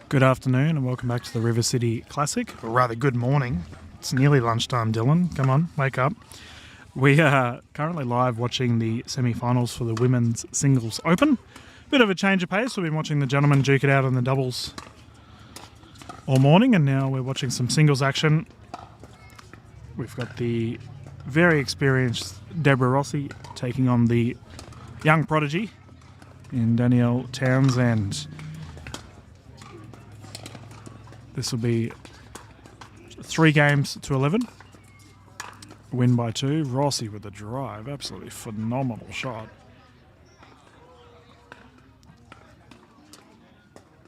Good afternoon and welcome back to the River City Classic, or rather good morning. It's nearly lunchtime, Dylan. Come on, wake up. We are currently live watching the semi-finals for the Women's Singles Open. Bit of a change of pace. We've been watching the gentlemen duke it out in the doubles all morning, and now we're watching some singles action. We've got the very experienced Deborah Rossi taking on the young prodigy in Danni-Elle Townsend. This will be 3 games to 11. Win by 2. Rossi with the drive. Absolutely phenomenal shot.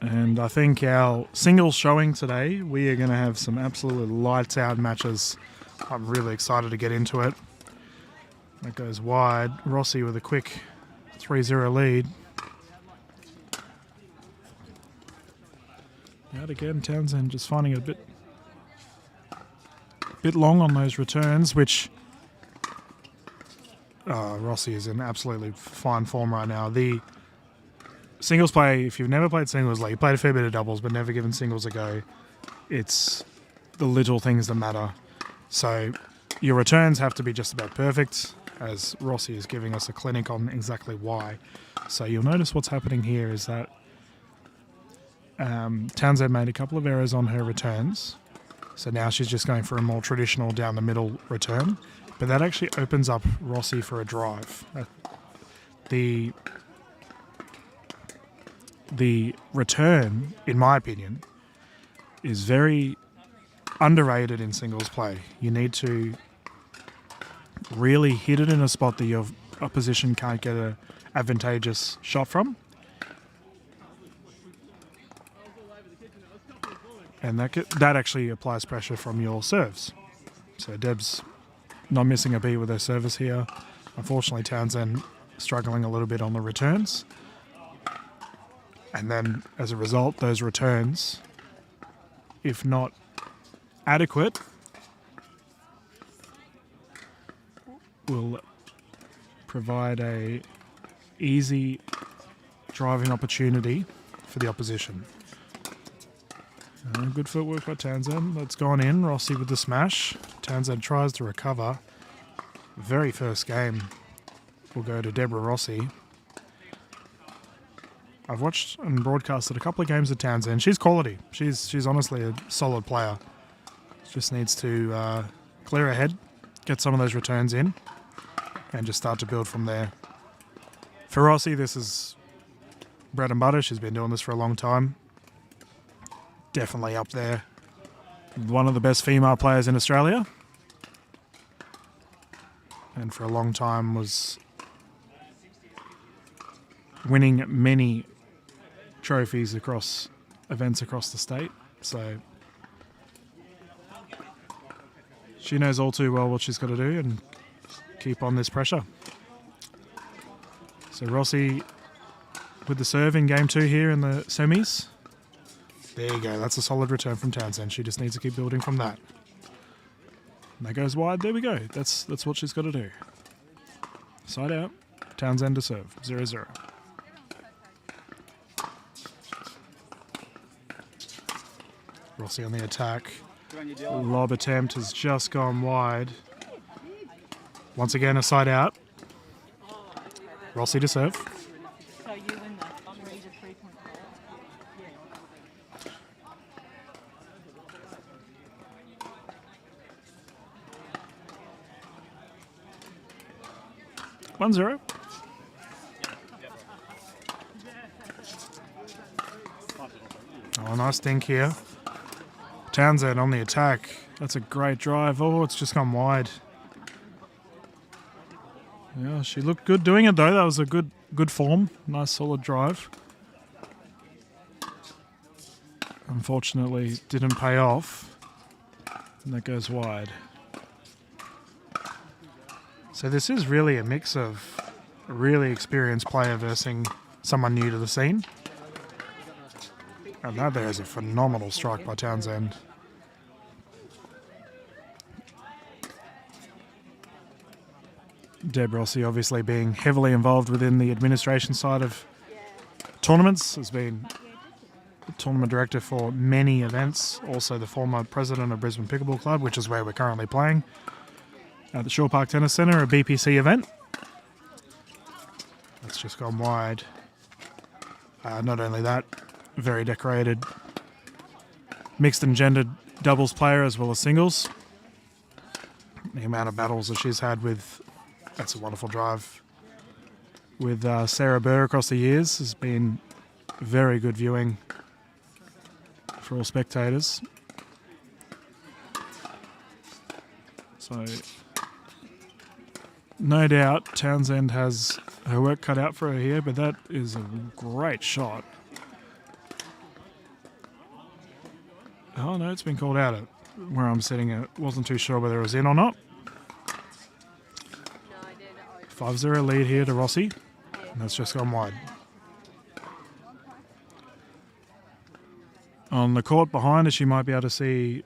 And I think our singles showing today, we are going to have some absolutely lights out matches. I'm really excited to get into it. That goes wide. Rossi with a quick 3-0 lead. Out again, Townsend just finding it a bit long on those returns, which Rossi is in absolutely fine form right now. The singles play, if you've never played singles, like you played a fair bit of doubles but never given singles a go, it's the little things that matter. So your returns have to be just about perfect, as Rossi is giving us a clinic on exactly why. So you'll notice what's happening here is that Townsend made a couple of errors on her returns, so now she's just going for a more traditional down the middle return, but that actually opens up Rossi for a drive. The return, in my opinion, is very underrated in singles play. You need to really hit it in a spot that your opposition can't get an advantageous shot from. And that actually applies pressure from your serves. So Deb's not missing a beat with her service here. Unfortunately, Townsend struggling a little bit on the returns. And then, as a result, those returns, if not adequate, will provide a easy driving opportunity for the opposition. Good footwork by Townsend. That's gone in. Rossi with the smash. Townsend tries to recover. Very first game will go to Deborah Rossi. I've watched and broadcasted a couple of games of Townsend. She's quality. She's honestly a solid player. Just needs to clear her head, get some of those returns in, and just start to build from there. For Rossi, this is bread and butter. She's been doing this for a long time. Definitely up there. One of the best female players in Australia. And for a long time was winning many trophies across events across the state. So she knows all too well what she's got to do and keep on this pressure. So Rossi with the serve in game 2 here in the semis. There you go. That's a solid return from Townsend. She just needs to keep building from that. And that goes wide. There we go. That's what she's got to do. Side out. Townsend to serve. 0-0. Rossi on the attack. Lob attempt has just gone wide. Once again, a side out. Rossi to serve. So you win that. 3-point. 1-0. Oh, nice dink here. Townsend on the attack. That's a great drive. Oh, it's just gone wide. Yeah, she looked good doing it though. That was a good form. Nice solid drive. Unfortunately, didn't pay off. And that goes wide. So this is really a mix of a really experienced player versus someone new to the scene. And that there is a phenomenal strike by Townsend. Deb Rossi obviously being heavily involved within the administration side of tournaments has been tournament director for many events, also the former president of Brisbane Pickleball Club, which is where we're currently playing at the Shore Park Tennis Centre, a BPC event. That's just gone wide. Not only that, very decorated mixed and gendered doubles player as well as singles. The amount of battles that she's had with, that's a wonderful drive, with Sarah Burr across the years has been very good viewing for all spectators. So, no doubt Townsend has her work cut out for her here, but that is a great shot. Oh no, it's been called out at where I'm sitting. I wasn't too sure whether it was in or not. 5-0 lead here to Rossi, and that's just gone wide. On the court behind us, you might be able to see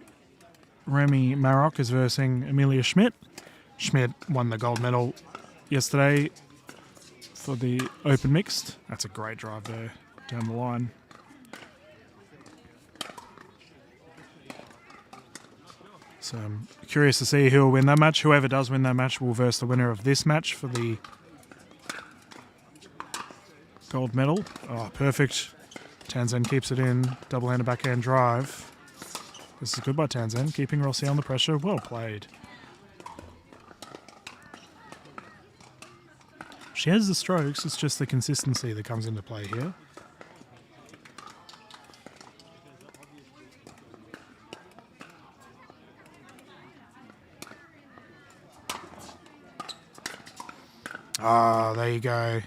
Remy Maroc is versing Amelia Schmidt. Schmidt won the gold medal yesterday for the open mixed. That's a great drive there down the line. So I'm curious to see who will win that match. Whoever does win that match will verse the winner of this match for the gold medal. Oh, perfect. Townsend keeps it in. Double-handed backhand drive. This is good by Townsend, keeping Rossi on the pressure. Well played. She has the strokes. It's just the consistency that comes into play here. Ah, there you go.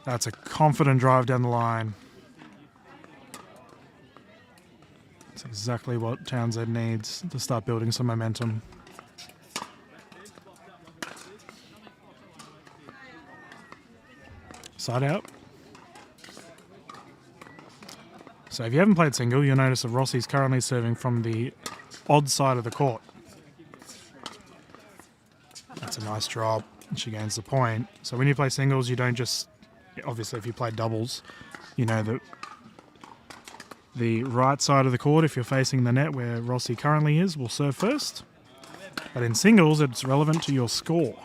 That's a confident drive down the line. That's exactly what Townsend needs to start building some momentum. Side out. So if you haven't played single, you'll notice that Rossi's currently serving from the odd side of the court. That's a nice drop. She gains the point. So when you play singles, you don't just... Obviously, if you play doubles, you know that the right side of the court, if you're facing the net where Rossi currently is, will serve first. But in singles, it's relevant to your score.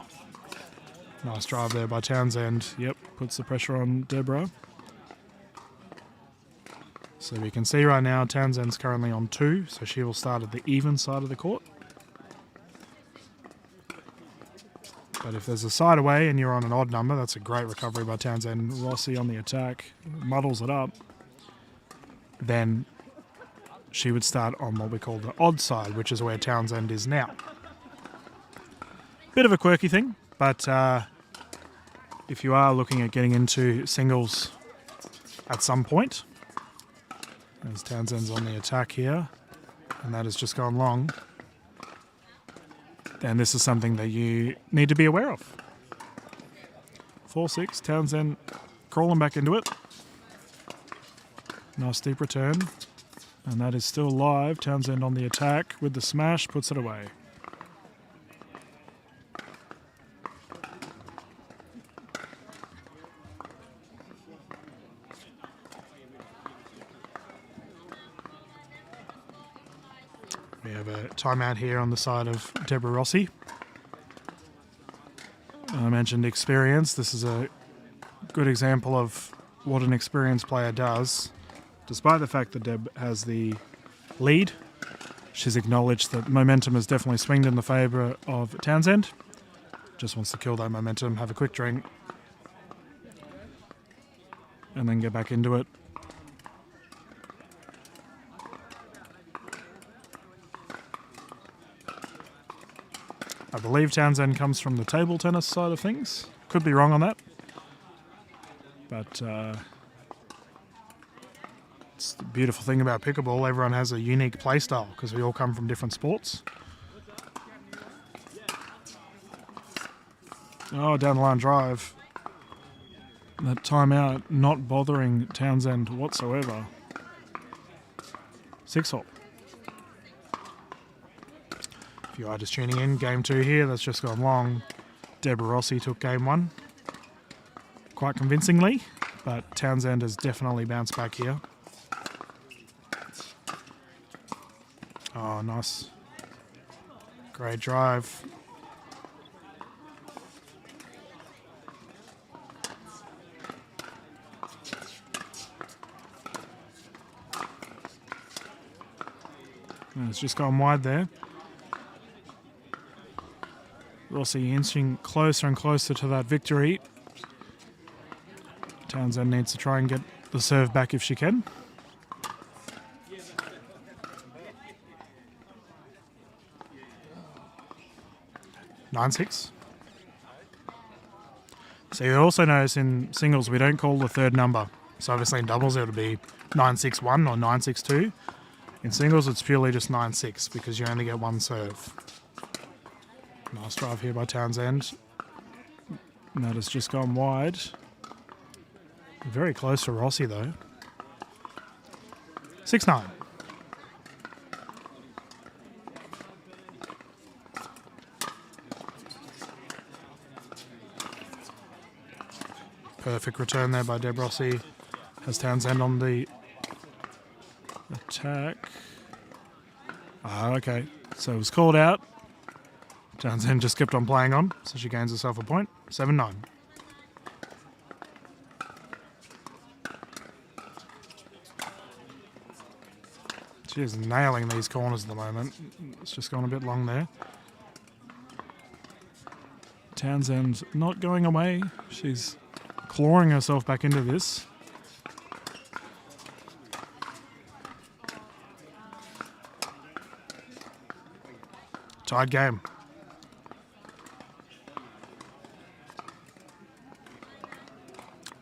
Nice drive there by Townsend. Yep, puts the pressure on Deborah. So we can see right now Townsend's currently on 2, so she will start at the even side of the court. But if there's a side away and you're on an odd number, that's a great recovery by Townsend. Rossi on the attack, muddles it up. Then she would start on what we call the odd side, which is where Townsend is now. Bit of a quirky thing, but if you are looking at getting into singles at some point, as Townsend's on the attack here, and that has just gone long, then this is something that you need to be aware of. 4-6, Townsend crawling back into it. Nice deep return. And that is still live. Townsend on the attack with the smash, puts it away. We have a timeout here on the side of Deborah Rossi. I mentioned experience. This is a good example of what an experienced player does. Despite the fact that Deb has the lead, she's acknowledged that momentum has definitely swinged in the favour of Townsend. Just wants to kill that momentum, have a quick drink, and then get back into it. I believe Townsend comes from the table tennis side of things. Could be wrong on that. But it's the beautiful thing about pickleball. Everyone has a unique play style because we all come from different sports. Oh, down the line drive. That timeout not bothering Townsend whatsoever. 6-hole. If you are just tuning in, game 2 here, that's just gone long. Deborah Rossi took game 1 quite convincingly, but Townsend has definitely bounced back here. Oh, nice. Great drive. And it's just gone wide there. Rossi inching closer and closer to that victory. Townsend needs to try and get the serve back if she can. Nine six. So you also notice in singles we don't call the third number. So obviously in doubles it would be 961 or 962. In singles it's purely just 9-6 because you only get one serve. Nice drive here by Townsend. And that has just gone wide. Very close to Rossi though. 6-9. Perfect return there by Deborah. Rossi has Townsend on the attack. Okay. So it was called out. Townsend just kept on playing on, so she gains herself a point. 7-9. She is nailing these corners at the moment. It's just gone a bit long there. Townsend not going away. She's clawing herself back into this. Tied game.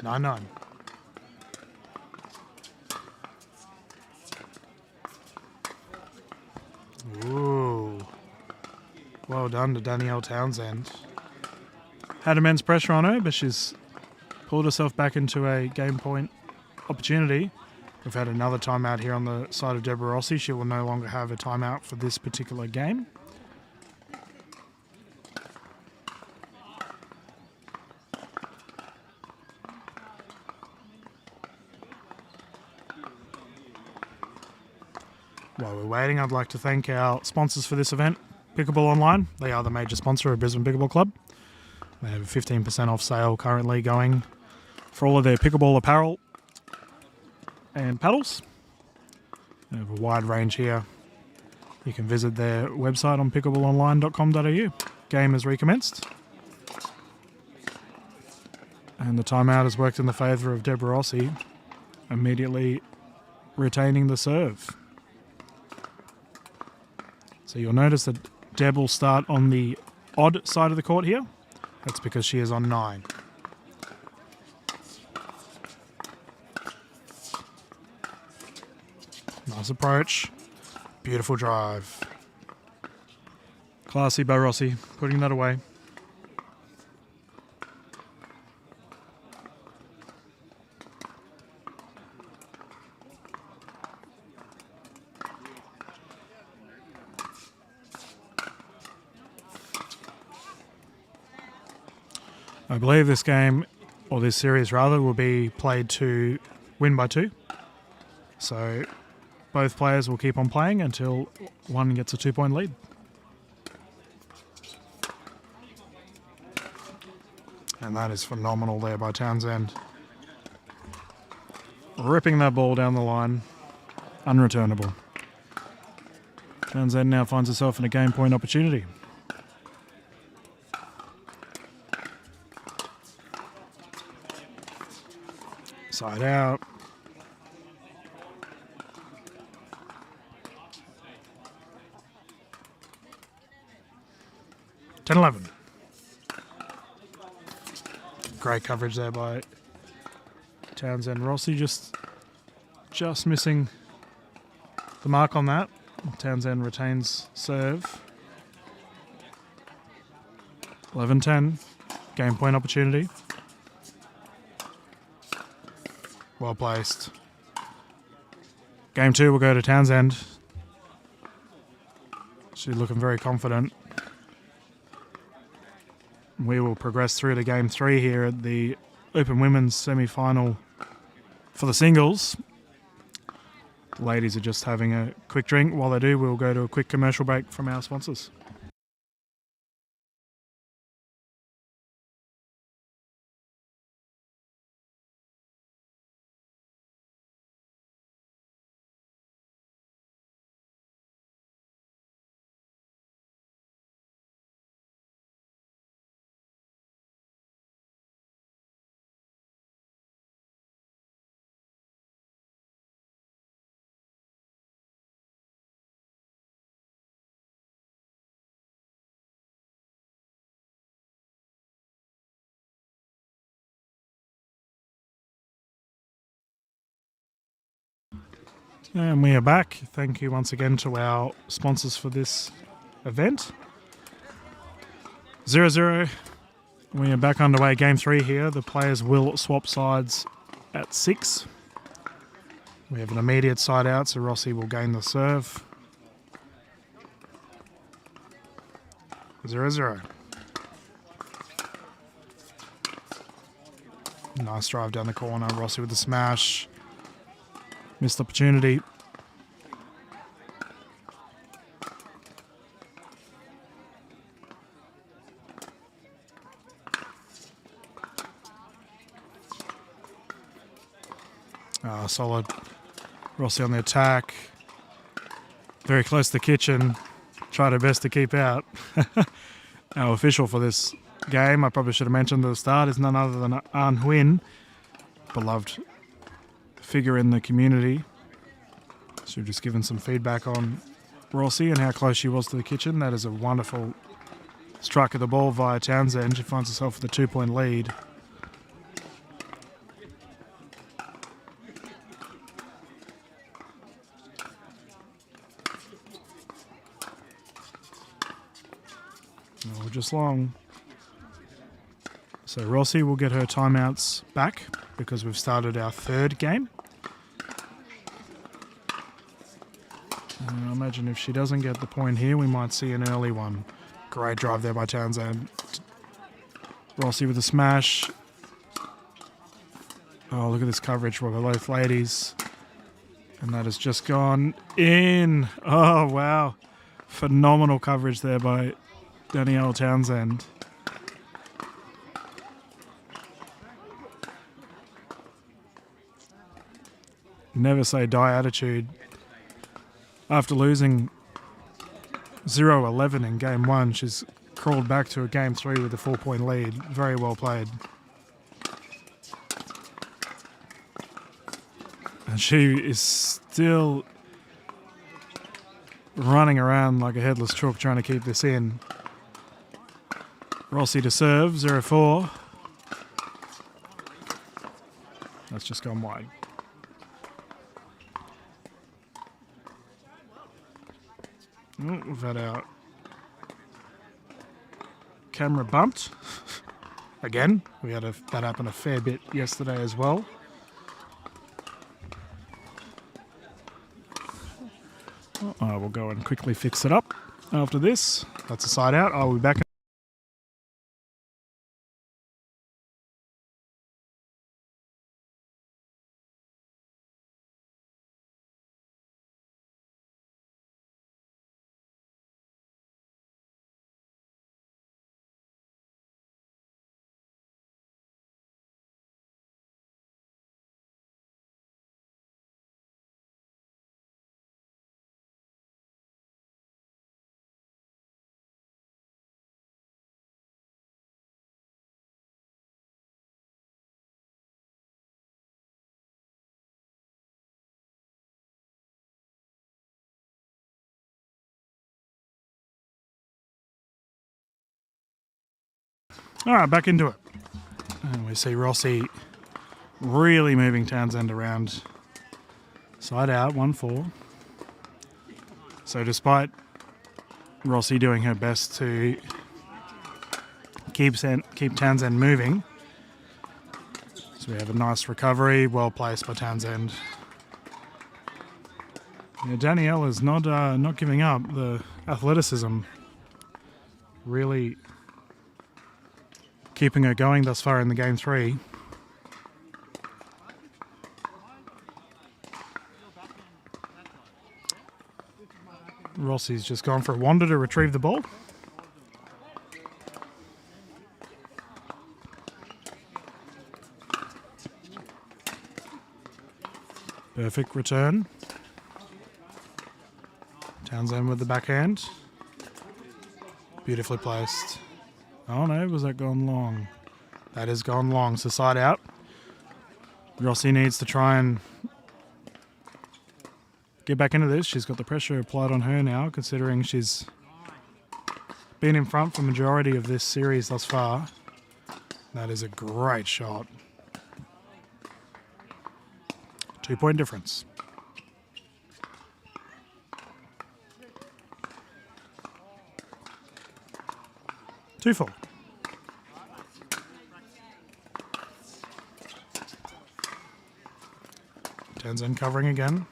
Nine. Ooh. Well done to Danni-Elle Townsend. Had immense pressure on her, but she's pulled herself back into a game point opportunity. We've had another timeout here on the side of Deborah Rossi. She will no longer have a timeout for this particular game. While we're waiting, I'd like to thank our sponsors for this event, Pickleball Online. They are the major sponsor of Brisbane Pickleball Club. They have a 15% off sale currently going for all of their pickleball apparel and paddles. They have a wide range here. You can visit their website on pickleballonline.com.au. Game has recommenced. And the timeout has worked in the favour of Deborah Rossi, immediately retaining the serve. So you'll notice that Deb will start on the odd side of the court here. That's because she is on 9. Nice approach. Beautiful drive. Classy by Rossi, putting that away. I believe this game, or this series rather, will be played to win by 2. So both players will keep on playing until one gets a 2-point lead. And that is phenomenal there by Townsend. Ripping that ball down the line. Unreturnable. Townsend now finds herself in a game point opportunity. Side out. Ten 11. Great coverage there by Townsend. Rossi just missing the mark on that. Townsend retains serve. 11-10. Game point opportunity. Well placed. Game 2 will go to Townsend. She's looking very confident. We will progress through to Game 3 here at the Open Women's semi-final for the singles. The ladies are just having a quick drink. While they do, we'll go to a quick commercial break from our sponsors. And we are back. Thank you once again to our sponsors for this event. 0-0. We are back underway. Game 3 here. The players will swap sides at 6. We have an immediate side out, so Rossi will gain the serve. 0-0. Nice drive down the corner. Rossi with the smash. Missed opportunity. Solid. Rossi on the attack. Very close to the kitchen. Tried her best to keep out. Our official for this game, I probably should have mentioned at the start, is none other than An Huyn, beloved figure in the community. So we've just given some feedback on Rossi and how close she was to the kitchen. That is a wonderful strike of the ball via Townsend. She finds herself with a 2-point lead. Oh, just long. So Rossi will get her timeouts back because we've started our third game. I imagine if she doesn't get the point here, we might see an early one. Great drive there by Townsend. Rossi with a smash. Oh, look at this coverage by both ladies. And that has just gone in. Oh, wow. Phenomenal coverage there by Danni-Elle Townsend. Never say die attitude. After losing 0-11 in game 1, she's crawled back to a game 3 with a 4-point lead. Very well played. And she is still running around like a headless chook trying to keep this in. Rossi to serve, 0-4. That's just gone wide. Oh, we've had our camera bumped. Again, we had that happen a fair bit yesterday as well. I will go and quickly fix it up after this. That's a side out. I will be back. All right, back into it. And we see Rossi really moving Townsend around. Side out, 1-4. So despite Rossi doing her best to keep Townsend moving, so we have a nice recovery, well placed by Townsend. Yeah, Danni-Elle is not giving up. The athleticism really keeping her going thus far in the game 3. Rossi's just gone for a wander to retrieve the ball. Perfect return. Townsend with the backhand. Beautifully placed. Oh no, was that gone long? That has gone long, so side out. Rossi needs to try and get back into this. She's got the pressure applied on her now, considering she's been in front for the majority of this series thus far. That is a great shot. 2-point difference. 2-4. Townsend covering again.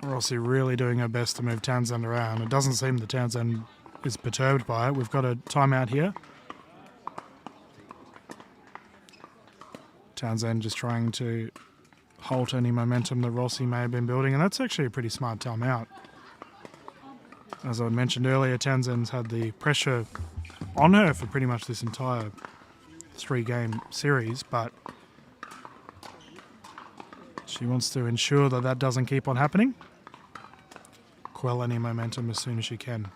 Rossi really doing her best to move Townsend around. It doesn't seem that Townsend is perturbed by it. We've got a timeout here. Townsend just trying to halt any momentum that Rossi may have been building, and that's actually a pretty smart timeout. As I mentioned earlier, Townsend's had the pressure on her for pretty much this entire 3-game series, but she wants to ensure that that doesn't keep on happening. Quell any momentum as soon as she can.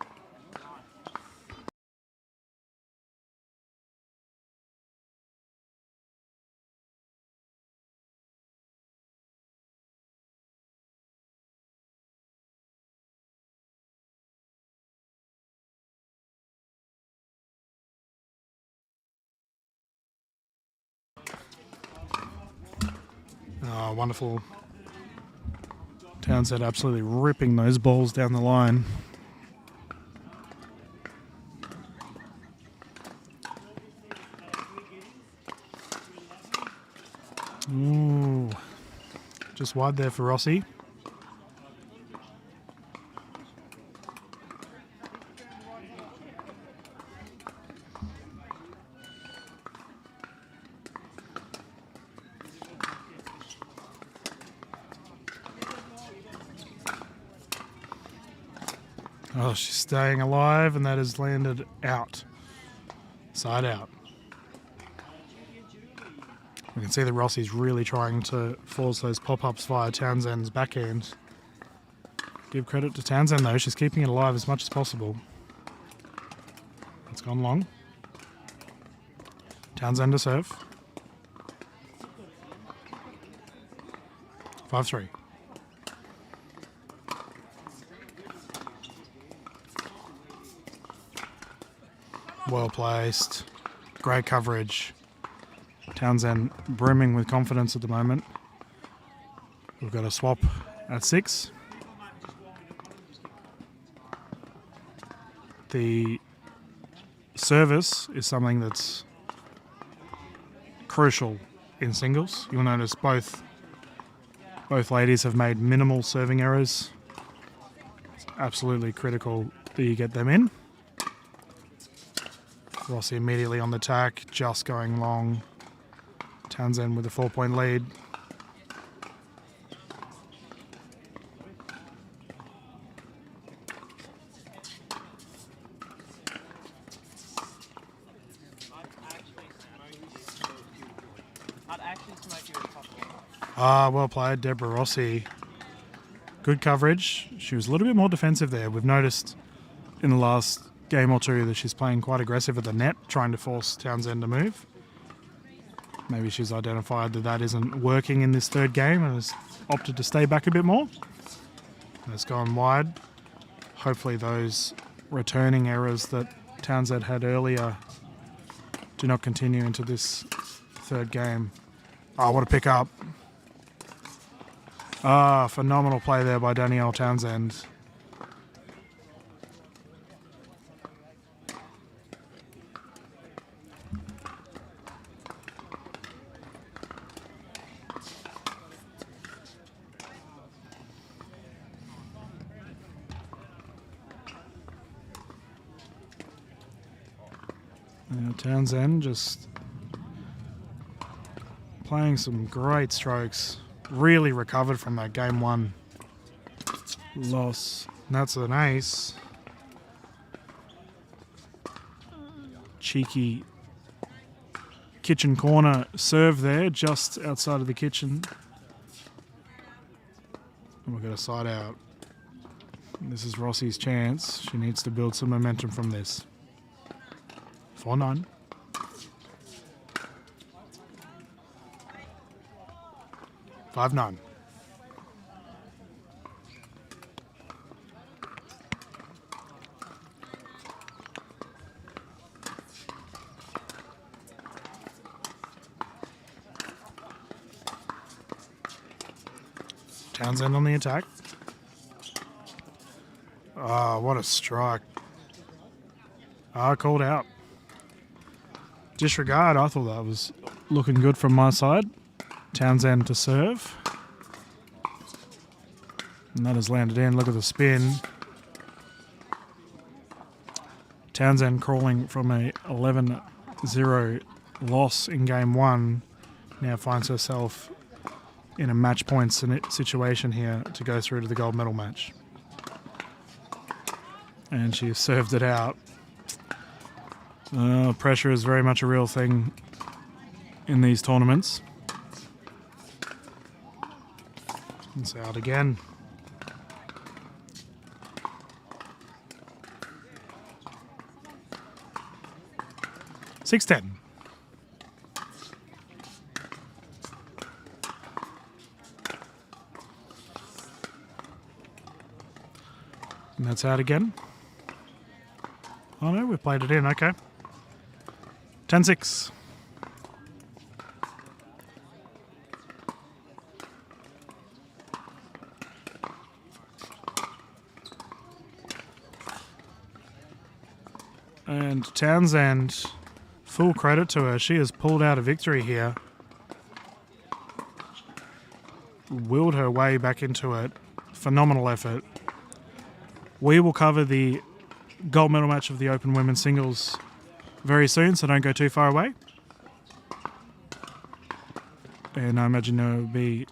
Oh, wonderful. Townsend absolutely ripping those balls down the line. Ooh. Just wide there for Rossi. Oh, she's staying alive, and that has landed out. Side out. We can see that Rossi's really trying to force those pop-ups via Townsend's backhand. Give credit to Townsend, though. She's keeping it alive as much as possible. It's gone long. Townsend to serve. 5-3. Well placed. Great coverage. Townsend brimming with confidence at the moment. We've got a swap at 6. The service is something that's crucial in singles. You'll notice both ladies have made minimal serving errors. It's absolutely critical that you get them in. Rossi immediately on the attack, just going long. Townsend with a 4-point lead. Well played, Deborah Rossi. Good coverage. She was a little bit more defensive there. We've noticed in the last game or two that she's playing quite aggressive at the net, trying to force Townsend to move. Maybe she's identified that that isn't working in this 3rd game and has opted to stay back a bit more. It's gone wide. Hopefully those returning errors that Townsend had earlier do not continue into this 3rd game. Oh, what a pick up. Phenomenal play there by Danni-Elle Townsend. Townsend just playing some great strokes really recovered from that game 1 loss. And that's an ace. Cheeky kitchen corner serve there, just outside of the kitchen. And we've got a side out. This is Rossi's chance. She needs to build some momentum from this. 4-9. $5-9. Townsend on the attack. Ah, what a strike. Called out. Disregard. I thought that was looking good from my side. Townsend to serve. And that has landed in. Look at the spin. Townsend crawling from a 11-0 loss in game 1. Now finds herself in a match point situation here to go through to the gold medal match. And she served it out. Pressure is very much a real thing in these tournaments. It's out again. $6-10. And that's out again. Oh no, we played it in, okay. 10-6. And Townsend, full credit to her. She has pulled out a victory here. Willed her way back into it. Phenomenal effort. We will cover the gold medal match of the Open Women's Singles very soon, so don't go too far away. And I imagine there will be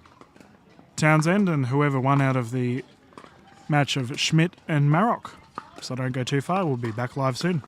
Townsend and whoever won out of the match of Schmidt and Maroc. So don't go too far. We'll be back live soon.